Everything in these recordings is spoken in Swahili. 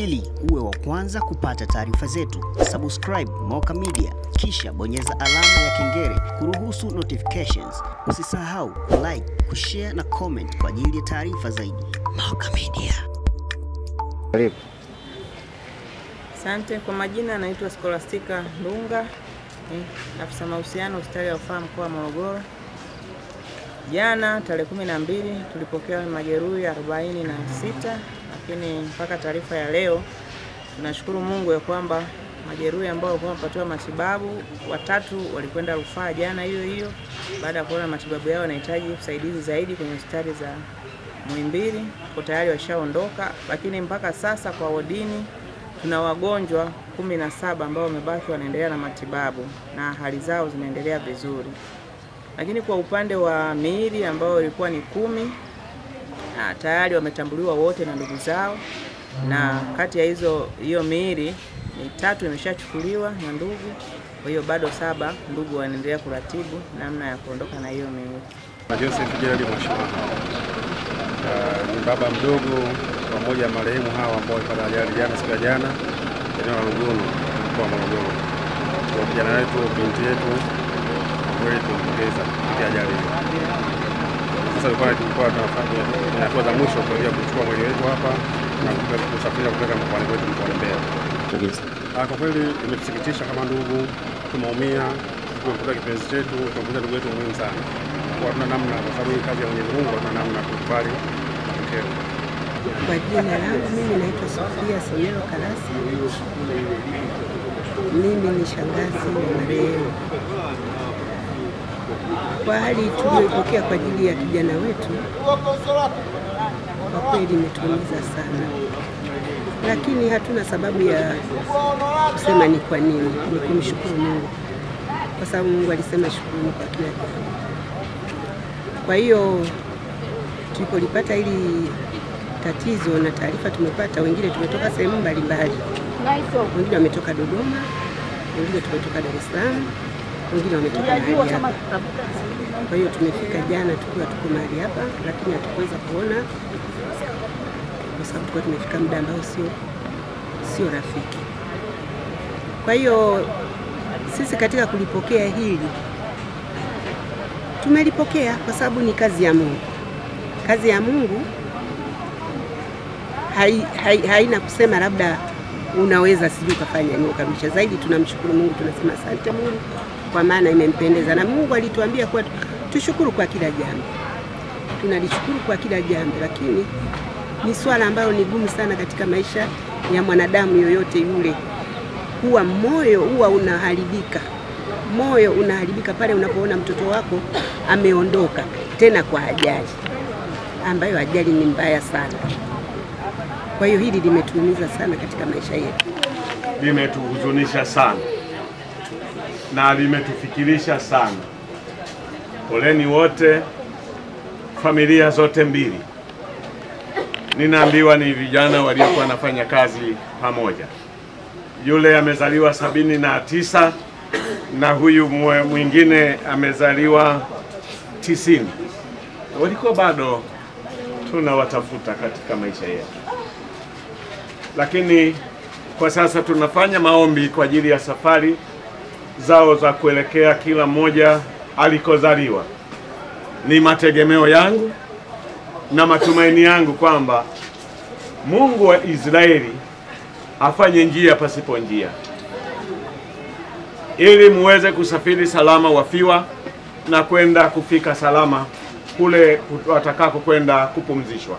Ili uwe wa kwanza kupata taarifa zetu, subscribe Moka Media, kisha bonyeza alama ya kengele kuruhusu notifications. Usisahau like, kushare na comment kwa ajili ya taarifa zaidi. Moka Media. Karibu. Asante. Kwa majina naitwa Scholastica Ndunga, afisa mahusiano hospitali ya Rufaa mkoa wa Morogoro. Jana tarehe 12 tulipokea majeruhi 46, lakini mpaka taarifa ya leo tunashukuru Mungu ya kwamba majeruhi ambao walikuwa wanapatiwa matibabu 3 walikwenda Rufaa jana hiyo baada ya kuona matibabu yao yanahitaji usaidizi zaidi kwenye hospitali za Muhimbili, kwa tayari washaondoka. Lakini mpaka sasa kwa wodini tuna wagonjwa 17 ambao wamebaki wanaendelea na matibabu na hali zao zinaendelea vizuri. Lakini kwa upande wa miili ambao ilikuwa ni 10, tayari wametambuliwa wote na ndugu zao, na kati ya hiyo miili ni 3 imeshachukuliwa na ndugu. Kwa hiyo bado 7 ndugu wanaendelea kuratibu namna ya kuondoka na hiyo miili. Joseph Gerald Mheshimiwa ni baba mdogo pamoja na marehemu hawa ambao walipata ajali jana, siku ya jana eneo la Lugono mkoa wa Morogoro. Kwa kijana wetu, binti yetu, kweli tumpongeza kwa ajali hiyo. Sasa tulikuwa tunafanya hatua za mwisho kwa ajili ya kuchukua mwili wetu hapa na kusafiri kupeleka mkoani wetu mkoa wa Mbeya. Kwa kweli imetusikitisha kama ndugu, tumeumia, tumepoteza kipenzi chetu, tumepoteza ndugu yetu muhimu sana. Kwa tuna namna, kwa sababu hii kazi ya Mwenyezi Mungu, tuna namna kukubali matokeo. Kwa jina langu mimi naitwa Sofia Somero Kalasi. Mimi ni shangazi wa marehemu. Kwa hali tuliyopokea kwa ajili ya kijana wetu, kwa kweli imetuumiza sana, lakini hatuna sababu ya kusema ni kwa nini. Ni kumshukuru Mungu, kwa sababu Mungu alisema shukuruni kwa kila jambo. Kwa hiyo tulipolipata hili tatizo na taarifa tumepata, wengine tumetoka sehemu mbalimbali, wengine wametoka Dodoma, wengine tumetoka Dar es Salaam, wengine wametoka mahali hapa. Kwa hiyo tumefika jana tukiwa tuko mahali hapa, lakini hatukuweza kuona kwa sababu tulikuwa tumefika muda ambao sio rafiki. Kwa hiyo sisi katika kulipokea hili tumelipokea kwa sababu ni kazi ya Mungu. Kazi ya Mungu haina kusema labda unaweza sijui kufanya nini kabisa. Zaidi tunamshukuru Mungu, tunasema asante Mungu kwa maana imempendeza, na Mungu alituambia kwa tushukuru kwa kila jambo. Tunalishukuru kwa kila jambo, lakini ni swala ambalo ni gumu sana katika maisha ya mwanadamu yoyote yule. Huwa moyo unaharibika. Moyo unaharibika pale unapoona mtoto wako ameondoka tena kwa ajali, ambayo ajali ni mbaya sana. Kwa hiyo hili limetuumiza sana katika maisha yetu. Limetuhuzunisha sana na limetufikirisha sana. Poleni wote, familia zote mbili. Ninaambiwa ni vijana waliokuwa wanafanya kazi pamoja. Yule amezaliwa 79 na huyu mwingine amezaliwa 90. Walikuwa bado tunawatafuta katika maisha yetu. Lakini kwa sasa tunafanya maombi kwa ajili ya safari zao za kuelekea kila mmoja alikozaliwa. Ni mategemeo yangu na matumaini yangu kwamba Mungu wa Israeli afanye njia pasipo njia, ili muweze kusafiri salama wafiwa na kwenda kufika salama kule watakako kwenda kupumzishwa.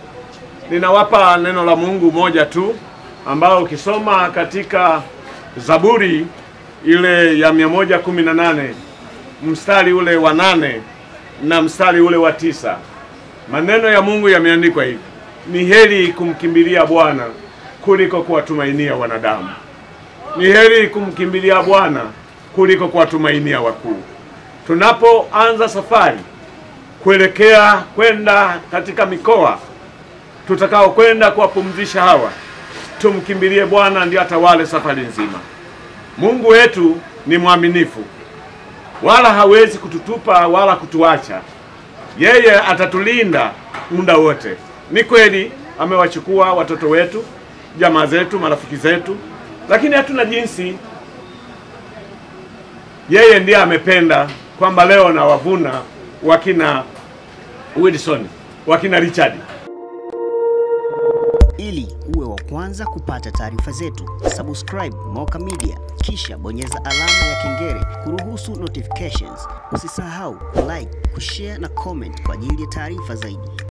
Ninawapa neno la Mungu moja tu ambao ukisoma katika Zaburi ile ya 118 mstari ule wa 8 na mstari ule wa 9, maneno ya Mungu yameandikwa hivi: ni heri kumkimbilia Bwana kuliko kuwatumainia wanadamu. Ni heri kumkimbilia Bwana kuliko kuwatumainia wakuu. Tunapoanza safari kuelekea kwenda katika mikoa tutakao kwenda kuwapumzisha hawa, tumkimbilie Bwana ndiye atawale safari nzima. Mungu wetu ni mwaminifu, wala hawezi kututupa wala kutuacha. Yeye atatulinda muda wote. Ni kweli amewachukua watoto wetu jamaa zetu, marafiki zetu, lakini hatuna jinsi. Yeye ndiye amependa kwamba leo na wavuna wakina Wilson, wakina Richard. Ili uwe wa kwanza kupata taarifa zetu, subscribe Moka Media, kisha bonyeza alama ya kengele kuruhusu notifications. Usisahau like, kushare na comment kwa ajili ya taarifa zaidi.